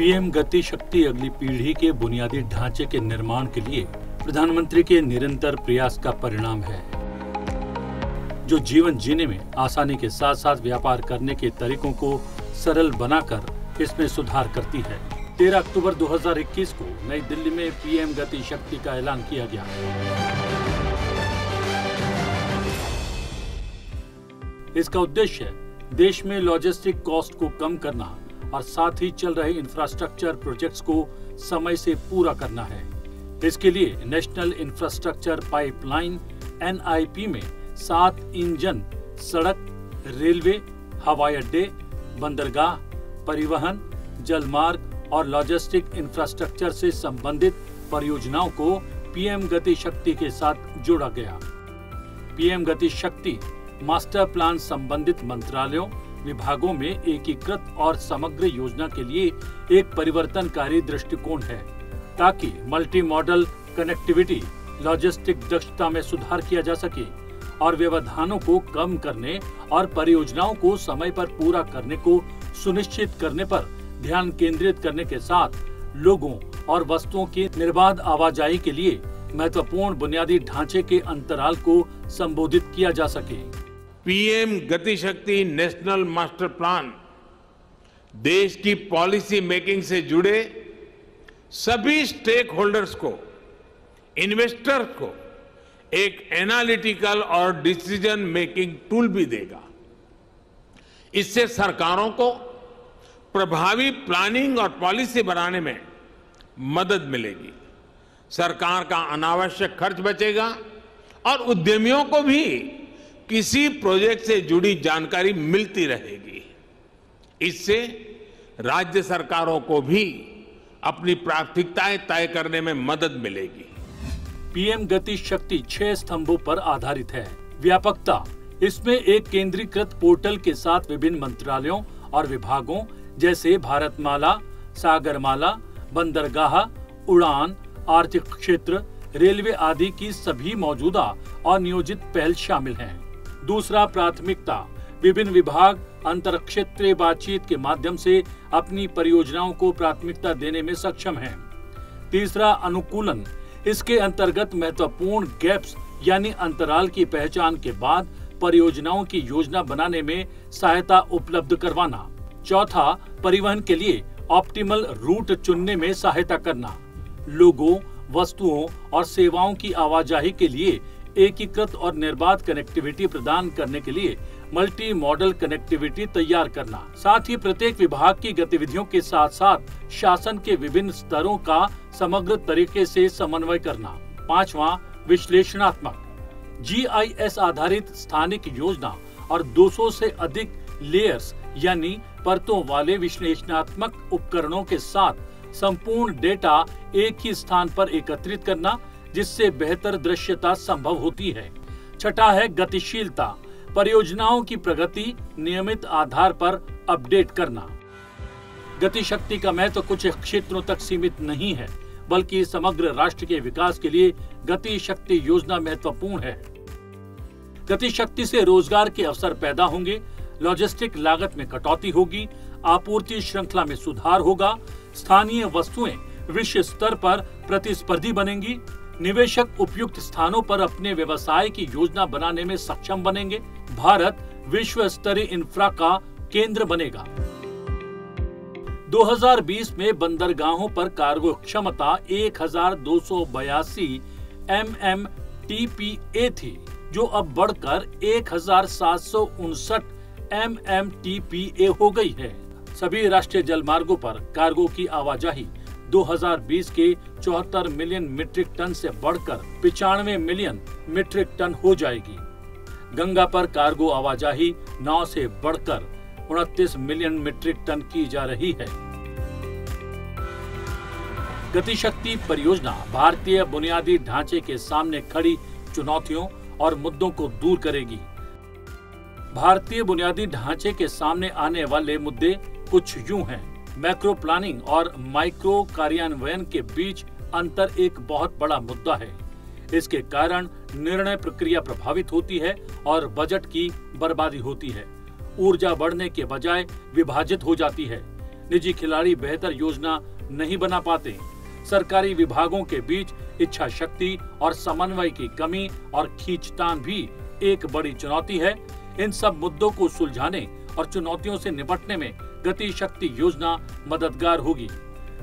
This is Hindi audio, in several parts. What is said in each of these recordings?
पीएम गति शक्ति अगली पीढ़ी के बुनियादी ढांचे के निर्माण के लिए प्रधानमंत्री के निरंतर प्रयास का परिणाम है, जो जीवन जीने में आसानी के साथ साथ व्यापार करने के तरीकों को सरल बनाकर इसमें सुधार करती है। 13 अक्टूबर 2021 को नई दिल्ली में पीएम गति शक्ति का ऐलान किया गया। इसका उद्देश्य देश में लॉजिस्टिक कॉस्ट को कम करना और साथ ही चल रहे इंफ्रास्ट्रक्चर प्रोजेक्ट्स को समय से पूरा करना है। इसके लिए नेशनल इंफ्रास्ट्रक्चर पाइपलाइन (NIP) में 7 इंजन सड़क, रेलवे, हवाई अड्डे, बंदरगाह, परिवहन, जलमार्ग और लॉजिस्टिक इंफ्रास्ट्रक्चर से संबंधित परियोजनाओं को पीएम गति शक्ति के साथ जोड़ा गया। पीएम गति शक्ति मास्टर प्लान संबंधित मंत्रालयों, विभागों में एकीकृत और समग्र योजना के लिए एक परिवर्तनकारी दृष्टिकोण है, ताकि मल्टी मॉडल कनेक्टिविटी, लॉजिस्टिक दक्षता में सुधार किया जा सके और व्यवधानों को कम करने और परियोजनाओं को समय पर पूरा करने को सुनिश्चित करने पर ध्यान केंद्रित करने के साथ लोगों और वस्तुओं की निर्बाध आवाजाही के लिए महत्वपूर्ण बुनियादी ढांचे के अंतराल को संबोधित किया जा सके। पीएम गति शक्ति नेशनल मास्टर प्लान देश की पॉलिसी मेकिंग से जुड़े सभी स्टेक होल्डर्स को, इन्वेस्टर्स को एक एनालिटिकल और डिसीजन मेकिंग टूल भी देगा। इससे सरकारों को प्रभावी प्लानिंग और पॉलिसी बनाने में मदद मिलेगी, सरकार का अनावश्यक खर्च बचेगा और उद्यमियों को भी किसी प्रोजेक्ट से जुड़ी जानकारी मिलती रहेगी। इससे राज्य सरकारों को भी अपनी प्राथमिकताएं तय करने में मदद मिलेगी। पीएम गति शक्ति 6 स्तंभों पर आधारित है। व्यापकता: इसमें एक केंद्रीकृत पोर्टल के साथ विभिन्न मंत्रालयों और विभागों जैसे भारतमाला, सागरमाला, बंदरगाह, उड़ान, आर्थिक क्षेत्र, रेलवे आदि की सभी मौजूदा और नियोजित पहल शामिल हैं। दूसरा, प्राथमिकता: विभिन्न विभाग अंतरक्षेत्रीय बातचीत के माध्यम से अपनी परियोजनाओं को प्राथमिकता देने में सक्षम हैं। तीसरा, अनुकूलन: इसके अंतर्गत महत्वपूर्ण गैप्स यानी अंतराल की पहचान के बाद परियोजनाओं की योजना बनाने में सहायता उपलब्ध करवाना। चौथा, परिवहन के लिए ऑप्टिमल रूट चुनने में सहायता करना। लोगों, वस्तुओं और सेवाओं की आवाजाही के लिए एकीकृत और निर्बाध कनेक्टिविटी प्रदान करने के लिए मल्टी मॉडल कनेक्टिविटी तैयार करना। साथ ही प्रत्येक विभाग की गतिविधियों के साथ साथ शासन के विभिन्न स्तरों का समग्र तरीके से समन्वय करना। पांचवा, विश्लेषणात्मक: GIS आधारित स्थानिक योजना और 200 से अधिक लेयर्स यानी परतों वाले विश्लेषणात्मक उपकरणों के साथ संपूर्ण डेटा एक ही स्थान पर एकत्रित करना, जिससे बेहतर दृश्यता संभव होती है। छठा है गतिशीलता: परियोजनाओं की प्रगति नियमित आधार पर अपडेट करना। गति शक्ति का महत्व कुछ क्षेत्रों तक सीमित नहीं है, बल्कि समग्र राष्ट्र के विकास के लिए गति शक्ति योजना महत्वपूर्ण है। गति शक्ति से रोजगार के अवसर पैदा होंगे, लॉजिस्टिक लागत में कटौती होगी, आपूर्ति श्रृंखला में सुधार होगा, स्थानीय वस्तुएं विश्व स्तर पर प्रतिस्पर्धी बनेंगी, निवेशक उपयुक्त स्थानों पर अपने व्यवसाय की योजना बनाने में सक्षम बनेंगे, भारत विश्व स्तरीय इंफ्रा का केंद्र बनेगा। 2020 में बंदरगाहों पर कार्गो क्षमता 1282 MMTPA थी, जो अब बढ़कर 1759 MMTPA हो गई है। सभी राष्ट्रीय जलमार्गों पर कार्गो की आवाजाही 2020 के 74 मिलियन मीट्रिक टन से बढ़कर 95 मिलियन मीट्रिक टन हो जाएगी। गंगा पर कार्गो आवाजाही 9 से बढ़कर 29 मिलियन मीट्रिक टन की जा रही है। गति शक्ति परियोजना भारतीय बुनियादी ढांचे के सामने खड़ी चुनौतियों और मुद्दों को दूर करेगी। भारतीय बुनियादी ढांचे के सामने आने वाले मुद्दे कुछ यूं हैं। मैक्रो प्लानिंग और माइक्रो कार्यान्वयन के बीच अंतर एक बहुत बड़ा मुद्दा है। इसके कारण निर्णय प्रक्रिया प्रभावित होती है और बजट की बर्बादी होती है। ऊर्जा बढ़ने के बजाय विभाजित हो जाती है। निजी खिलाड़ी बेहतर योजना नहीं बना पाते। सरकारी विभागों के बीच इच्छा शक्ति और समन्वय की कमी और खींचतान भी एक बड़ी चुनौती है। इन सब मुद्दों को सुलझाने और चुनौतियों से निपटने में गति शक्ति योजना मददगार होगी।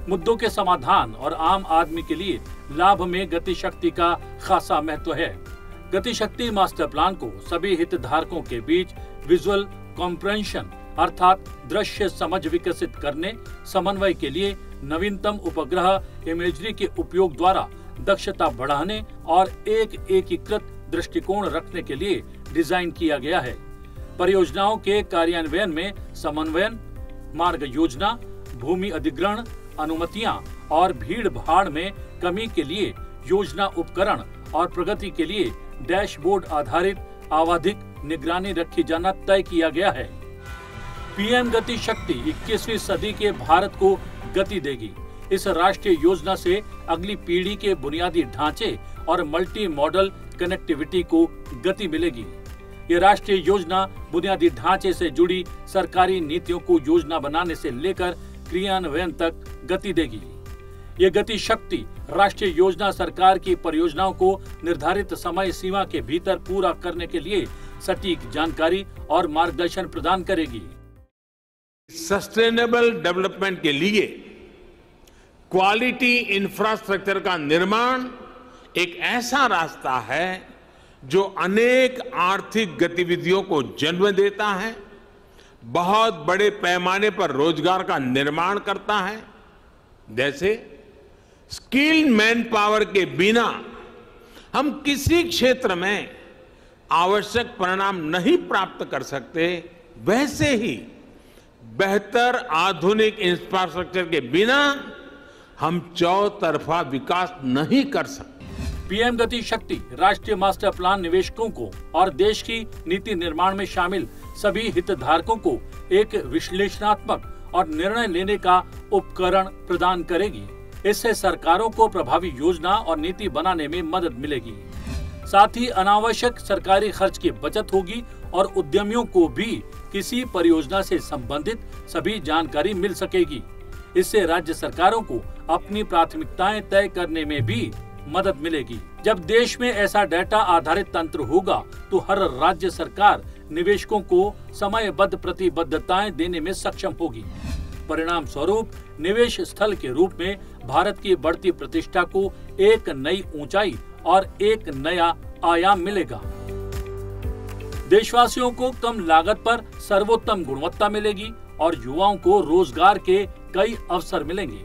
मुद्दों के समाधान और आम आदमी के लिए लाभ में गति शक्ति का खासा महत्व है। गति शक्ति मास्टर प्लान को सभी हितधारकों के बीच विजुअल कॉम्प्रेंशन अर्थात दृश्य समझ विकसित करने, समन्वय के लिए नवीनतम उपग्रह इमेजरी के उपयोग द्वारा दक्षता बढ़ाने और एक एकीकृत दृष्टिकोण रखने के लिए डिजाइन किया गया है। परियोजनाओं के कार्यान्वयन में समन्वयन, मार्ग योजना, भूमि अधिग्रहण, अनुमतियां और भीड़ भाड़ में कमी के लिए योजना उपकरण और प्रगति के लिए डैशबोर्ड आधारित आवधिक निगरानी रखी जाना तय किया गया है। पीएम गति शक्ति 21वीं सदी के भारत को गति देगी। इस राष्ट्रीय योजना से अगली पीढ़ी के बुनियादी ढांचे और मल्टी मॉडल कनेक्टिविटी को गति मिलेगी। ये राष्ट्रीय योजना बुनियादी ढांचे से जुड़ी सरकारी नीतियों को योजना बनाने से लेकर क्रियान्वयन तक गति देगी। ये गति शक्ति राष्ट्रीय योजना सरकार की परियोजनाओं को निर्धारित समय सीमा के भीतर पूरा करने के लिए सटीक जानकारी और मार्गदर्शन प्रदान करेगी। सस्टेनेबल डेवलपमेंट के लिए क्वालिटी इंफ्रास्ट्रक्चर का निर्माण एक ऐसा रास्ता है जो अनेक आर्थिक गतिविधियों को जन्म देता है, बहुत बड़े पैमाने पर रोजगार का निर्माण करता है। जैसे स्किल्ड मैन पावर के बिना हम किसी क्षेत्र में आवश्यक परिणाम नहीं प्राप्त कर सकते, वैसे ही बेहतर आधुनिक इंफ्रास्ट्रक्चर के बिना हम चौतरफा विकास नहीं कर सकते। पीएम गति शक्ति राष्ट्रीय मास्टर प्लान निवेशकों को और देश की नीति निर्माण में शामिल सभी हितधारकों को एक विश्लेषणात्मक और निर्णय लेने का उपकरण प्रदान करेगी। इससे सरकारों को प्रभावी योजना और नीति बनाने में मदद मिलेगी। साथ ही अनावश्यक सरकारी खर्च की बचत होगी और उद्यमियों को भी किसी परियोजना से संबंधित सभी जानकारी मिल सकेगी। इससे राज्य सरकारों को अपनी प्राथमिकताएं तय करने में भी मदद मिलेगी। जब देश में ऐसा डेटा आधारित तंत्र होगा तो हर राज्य सरकार निवेशकों को समयबद्ध प्रतिबद्धताएं देने में सक्षम होगी। परिणाम स्वरूप निवेश स्थल के रूप में भारत की बढ़ती प्रतिष्ठा को एक नई ऊंचाई और एक नया आयाम मिलेगा। देशवासियों को कम लागत पर सर्वोत्तम गुणवत्ता मिलेगी और युवाओं को रोजगार के कई अवसर मिलेंगे।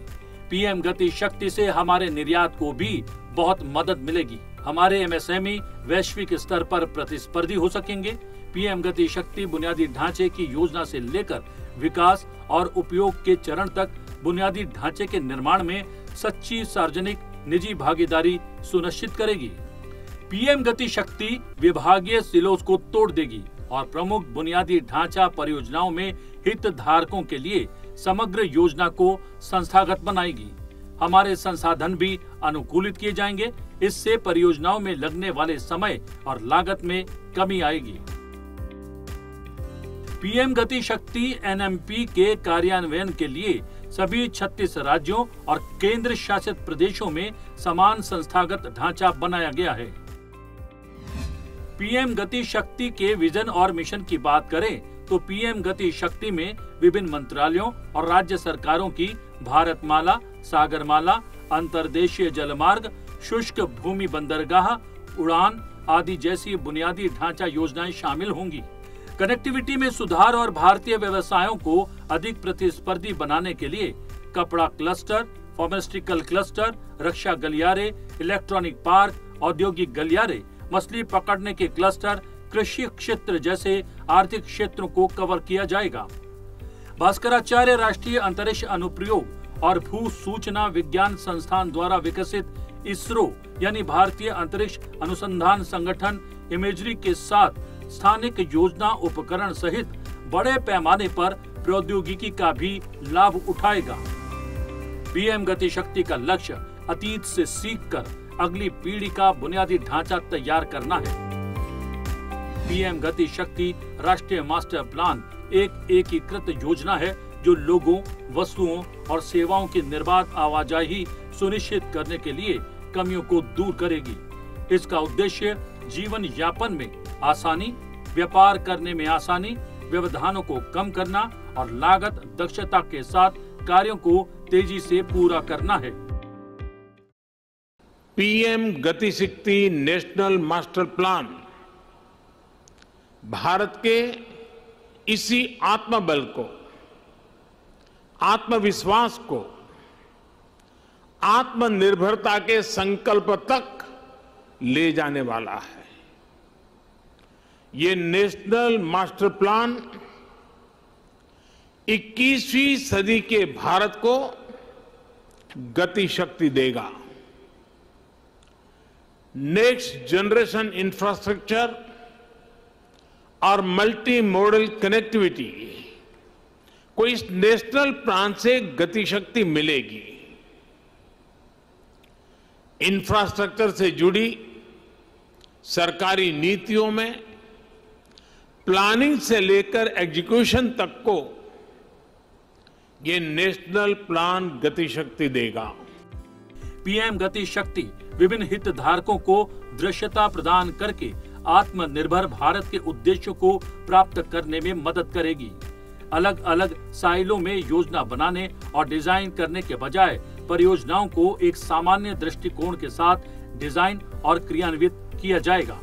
पीएम गति शक्ति से हमारे निर्यात को भी बहुत मदद मिलेगी। हमारे एमएसएमई वैश्विक स्तर पर प्रतिस्पर्धी हो सकेंगे। पीएम गति शक्ति बुनियादी ढांचे की योजना से लेकर विकास और उपयोग के चरण तक बुनियादी ढांचे के निर्माण में सच्ची सार्वजनिक निजी भागीदारी सुनिश्चित करेगी। पीएम गति शक्ति विभागीय सिलों को तोड़ देगी और प्रमुख बुनियादी ढांचा परियोजनाओं में हितधारकों के लिए समग्र योजना को संस्थागत बनाएगी। हमारे संसाधन भी अनुकूलित किए जाएंगे। इससे परियोजनाओं में लगने वाले समय और लागत में कमी आएगी। पीएम गति शक्ति एनएमपी के कार्यान्वयन के लिए सभी 36 राज्यों और केंद्र शासित प्रदेशों में समान संस्थागत ढांचा बनाया गया है। पीएम गति शक्ति के विजन और मिशन की बात करें तो पीएम गति शक्ति में विभिन्न मंत्रालयों और राज्य सरकारों की भारतमाला, सागरमाला, अंतर्देशीय जलमार्ग, शुष्क भूमि बंदरगाह, उड़ान आदि जैसी बुनियादी ढांचा योजनाएं शामिल होंगी। कनेक्टिविटी में सुधार और भारतीय व्यवसायों को अधिक प्रतिस्पर्धी बनाने के लिए कपड़ा क्लस्टर, फार्मास्यूटिकल क्लस्टर, रक्षा गलियारे, इलेक्ट्रॉनिक पार्क, औद्योगिक गलियारे, मछली पकड़ने के क्लस्टर, कृषि क्षेत्र जैसे आर्थिक क्षेत्रों को कवर किया जाएगा। भास्कराचार्य राष्ट्रीय अंतरिक्ष अनुप्रयोग और भू सूचना विज्ञान संस्थान द्वारा विकसित इसरो यानी भारतीय अंतरिक्ष अनुसंधान संगठन इमेजरी के साथ स्थानिक योजना उपकरण सहित बड़े पैमाने पर प्रौद्योगिकी का भी लाभ उठाएगा। पीएम गति शक्ति का लक्ष्य अतीत से सीखकर अगली पीढ़ी का बुनियादी ढांचा तैयार करना है। पीएम गति शक्ति राष्ट्रीय मास्टर प्लान एक एकीकृत योजना है जो लोगों, वस्तुओं और सेवाओं की निर्बाध आवाजाही सुनिश्चित करने के लिए कमियों को दूर करेगी। इसका उद्देश्य जीवन यापन में आसानी, व्यापार करने में आसानी, व्यवधानों को कम करना और लागत दक्षता के साथ कार्यों को तेजी से पूरा करना है। पीएम गति शक्ति नेशनल मास्टर प्लान भारत के इसी आत्मबल को, आत्मविश्वास को, आत्मनिर्भरता के संकल्प तक ले जाने वाला है। ये नेशनल मास्टर प्लान 21वीं सदी के भारत को गति शक्ति देगा। नेक्स्ट जनरेशन इंफ्रास्ट्रक्चर और मल्टी मॉडल कनेक्टिविटी को इस नेशनल प्लान से गति शक्ति मिलेगी। इंफ्रास्ट्रक्चर से जुड़ी सरकारी नीतियों में प्लानिंग से लेकर एग्जीक्यूशन तक को ये नेशनल प्लान गति शक्ति देगा। पीएम गति शक्ति विभिन्न हितधारकों को दृश्यता प्रदान करके आत्मनिर्भर भारत के उद्देश्यों को प्राप्त करने में मदद करेगी। अलग अलग साइलों में योजना बनाने और डिजाइन करने के बजाय परियोजनाओं को एक सामान्य दृष्टिकोण के साथ डिजाइन और क्रियान्वित किया जाएगा।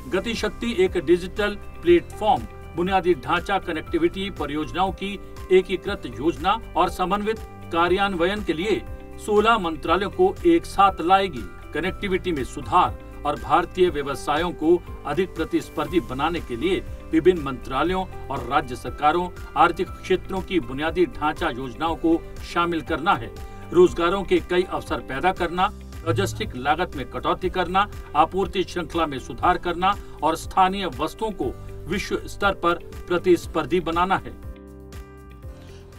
गति शक्ति एक डिजिटल प्लेटफॉर्म, बुनियादी ढांचा कनेक्टिविटी परियोजनाओं की एकीकृत योजना और समन्वित कार्यान्वयन के लिए 16 मंत्रालयों को एक साथ लाएगी। कनेक्टिविटी में सुधार और भारतीय व्यवसायों को अधिक प्रतिस्पर्धी बनाने के लिए विभिन्न मंत्रालयों और राज्य सरकारों, आर्थिक क्षेत्रों की बुनियादी ढांचा योजनाओं को शामिल करना है। रोजगारों के कई अवसर पैदा करना, लॉजिस्टिक लागत में कटौती करना, आपूर्ति श्रृंखला में सुधार करना और स्थानीय वस्तुओं को विश्व स्तर पर प्रतिस्पर्धी बनाना है।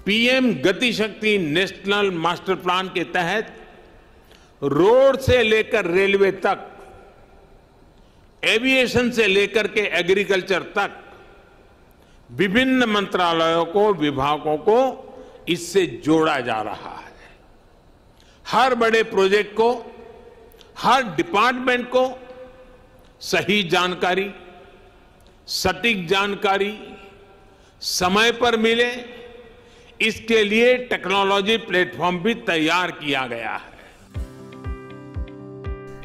पीएम गति शक्ति नेशनल मास्टर प्लान के तहत रोड से लेकर रेलवे तक, एविएशन से लेकर के एग्रीकल्चर तक विभिन्न मंत्रालयों को, विभागों को इससे जोड़ा जा रहा है। हर बड़े प्रोजेक्ट को, हर डिपार्टमेंट को सही जानकारी, सटीक जानकारी समय पर मिले, इसके लिए टेक्नोलॉजी प्लेटफॉर्म भी तैयार किया गया है।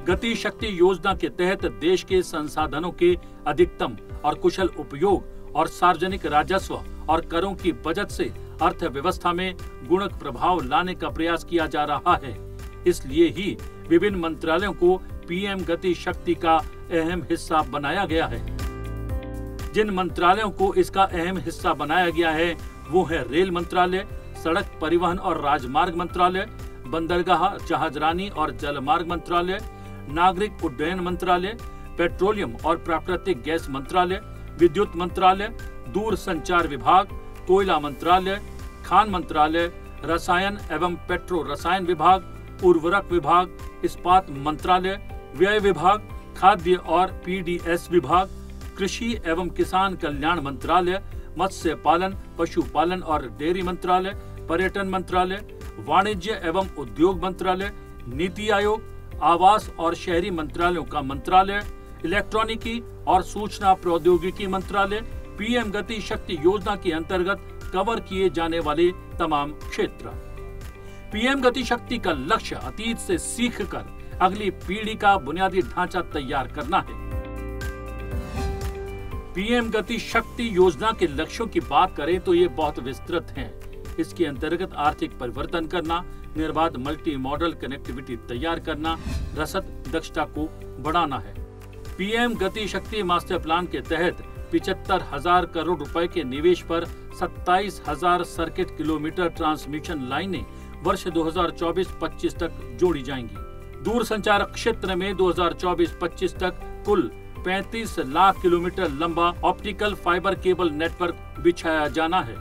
गति शक्ति योजना के तहत देश के संसाधनों के अधिकतम और कुशल उपयोग और सार्वजनिक राजस्व और करों की बचत से अर्थव्यवस्था में गुणक प्रभाव लाने का प्रयास किया जा रहा है। इसलिए ही विभिन्न मंत्रालयों को पीएम गति शक्ति का अहम हिस्सा बनाया गया है। जिन मंत्रालयों को इसका अहम हिस्सा बनाया गया है वो है रेल मंत्रालय, सड़क परिवहन और राजमार्ग मंत्रालय, बंदरगाह, जहाजरानी और जलमार्ग मंत्रालय, नागरिक उड्डयन मंत्रालय, पेट्रोलियम और प्राकृतिक गैस मंत्रालय, विद्युत मंत्रालय, दूर संचार विभाग, कोयला मंत्रालय, खान मंत्रालय, रसायन एवं पेट्रो रसायन विभाग, उर्वरक विभाग, इस्पात मंत्रालय, व्यय विभाग, खाद्य और पीडीएस विभाग, कृषि एवं किसान कल्याण मंत्रालय, मत्स्य पालन, पशुपालन और डेयरी मंत्रालय, पर्यटन मंत्रालय, वाणिज्य एवं उद्योग मंत्रालय, नीति आयोग, आवास और शहरी मंत्रालयों का मंत्रालय, इलेक्ट्रॉनिकी और सूचना प्रौद्योगिकी मंत्रालय, पीएम गति शक्ति योजना के अंतर्गत कवर किए जाने वाले तमाम क्षेत्र। पीएम गति शक्ति का लक्ष्य अतीत से सीखकर अगली पीढ़ी का बुनियादी ढांचा तैयार करना है। पीएम गति शक्ति योजना के लक्ष्यों की बात करें तो ये बहुत विस्तृत हैं। इसके अंतर्गत आर्थिक परिवर्तन करना, निर्बाध मल्टी मॉडल कनेक्टिविटी तैयार करना, रसद दक्षता को बढ़ाना है। पीएम गति शक्ति मास्टर प्लान के तहत 75,000 करोड़ रुपए के निवेश पर 27,000 सर्किट किलोमीटर ट्रांसमिशन लाइनें वर्ष 2024-25 तक जोड़ी जाएंगी। दूर संचार क्षेत्र में 2024-25 तक कुल 35 लाख किलोमीटर लंबा ऑप्टिकल फाइबर केबल नेटवर्क बिछाया जाना है।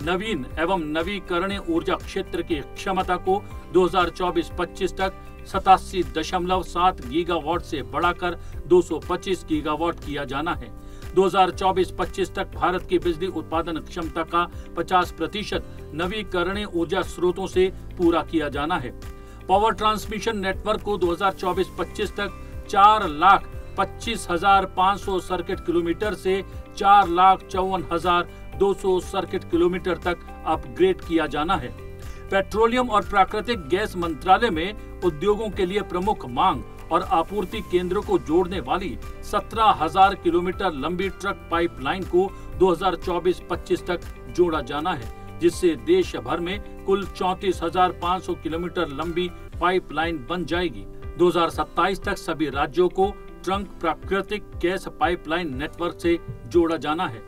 नवीन एवं नवीकरणीय ऊर्जा क्षेत्र की क्षमता को 2024-25 तक 87.7 गीगावाट से बढ़ाकर 225 गीगावाट किया जाना है। 2024-25 तक भारत की बिजली उत्पादन क्षमता का 50% नवीकरणीय ऊर्जा स्रोतों से पूरा किया जाना है। पावर ट्रांसमिशन नेटवर्क को 2024-25 तक 4,25,500 सर्किट किलोमीटर से 4,54,200 सर्किट किलोमीटर तक अपग्रेड किया जाना है। पेट्रोलियम और प्राकृतिक गैस मंत्रालय में उद्योगों के लिए प्रमुख मांग और आपूर्ति केंद्रों को जोड़ने वाली 17,000 किलोमीटर लंबी ट्रक पाइपलाइन को 2024-25 तक जोड़ा जाना है, जिससे देश भर में कुल 34,500 किलोमीटर लंबी पाइपलाइन बन जाएगी। 2027 तक सभी राज्यों को ट्रंक प्राकृतिक गैस पाइपलाइन नेटवर्क से जोड़ा जाना है।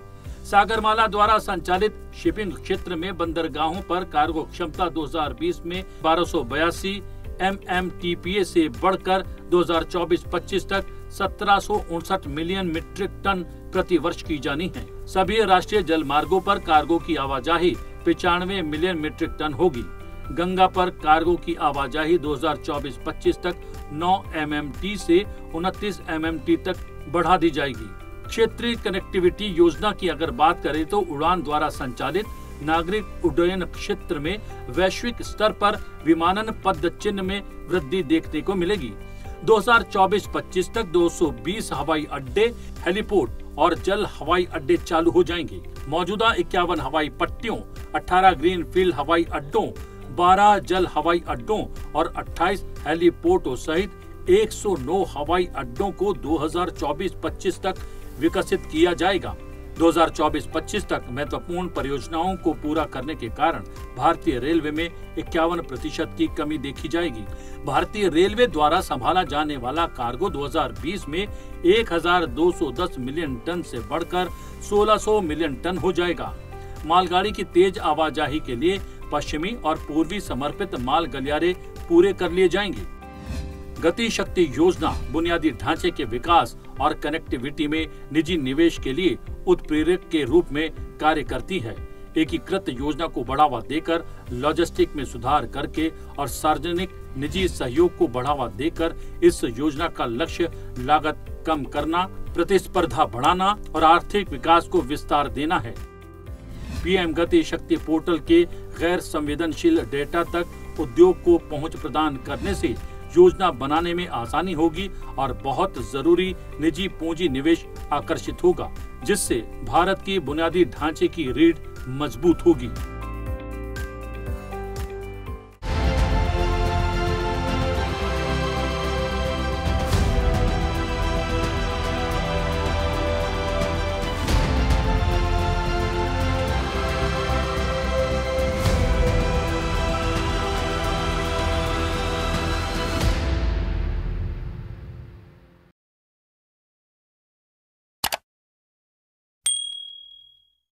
सागरमाला द्वारा संचालित शिपिंग क्षेत्र में बंदरगाहों पर कार्गो क्षमता 2020 में 1282 MMTPA से बढ़कर 2024-25 तक 1759 मिलियन मीट्रिक टन प्रति वर्ष की जानी है। सभी राष्ट्रीय जल मार्गों पर कार्गो की आवाजाही 95 मिलियन मीट्रिक टन होगी। गंगा पर कार्गो की आवाजाही 2024-25 तक 9 MMT से 29 MMT तक बढ़ा दी जाएगी। क्षेत्रीय कनेक्टिविटी योजना की अगर बात करें तो उड़ान द्वारा संचालित नागरिक उड्डयन क्षेत्र में वैश्विक स्तर पर विमानन पद चिन्ह में वृद्धि देखने को मिलेगी। 2024-25 तक 220 हवाई अड्डे, हेलीपोर्ट और जल हवाई अड्डे चालू हो जाएंगे। मौजूदा 51 हवाई पट्टियों, 18 ग्रीनफील्ड हवाई अड्डों, 12 जल हवाई अड्डों और 28 हेलीपोर्टों सहित 109 हवाई अड्डों को 2024-25 तक विकसित किया जाएगा। 2024-25 तक महत्वपूर्ण परियोजनाओं को पूरा करने के कारण भारतीय रेलवे में 51% की कमी देखी जाएगी। भारतीय रेलवे द्वारा संभाला जाने वाला कार्गो 2020 में 1,210 मिलियन टन से बढ़कर 1,600 मिलियन टन हो जाएगा। मालगाड़ी की तेज आवाजाही के लिए पश्चिमी और पूर्वी समर्पित माल गलियारे पूरे कर लिए जाएंगे। गति शक्ति योजना बुनियादी ढांचे के विकास और कनेक्टिविटी में निजी निवेश के लिए उत्प्रेरक के रूप में कार्य करती है। एकीकृत योजना को बढ़ावा देकर लॉजिस्टिक में सुधार करके और सार्वजनिक निजी सहयोग को बढ़ावा देकर इस योजना का लक्ष्य लागत कम करना, प्रतिस्पर्धा बढ़ाना और आर्थिक विकास को विस्तार देना है। पीएम गति शक्ति पोर्टल के गैर संवेदनशील डेटा तक उद्योग को पहुंच प्रदान करने से योजना बनाने में आसानी होगी और बहुत जरूरी निजी पूंजी निवेश आकर्षित होगा, जिससे भारत की बुनियादी ढांचे की रीढ़ मजबूत होगी।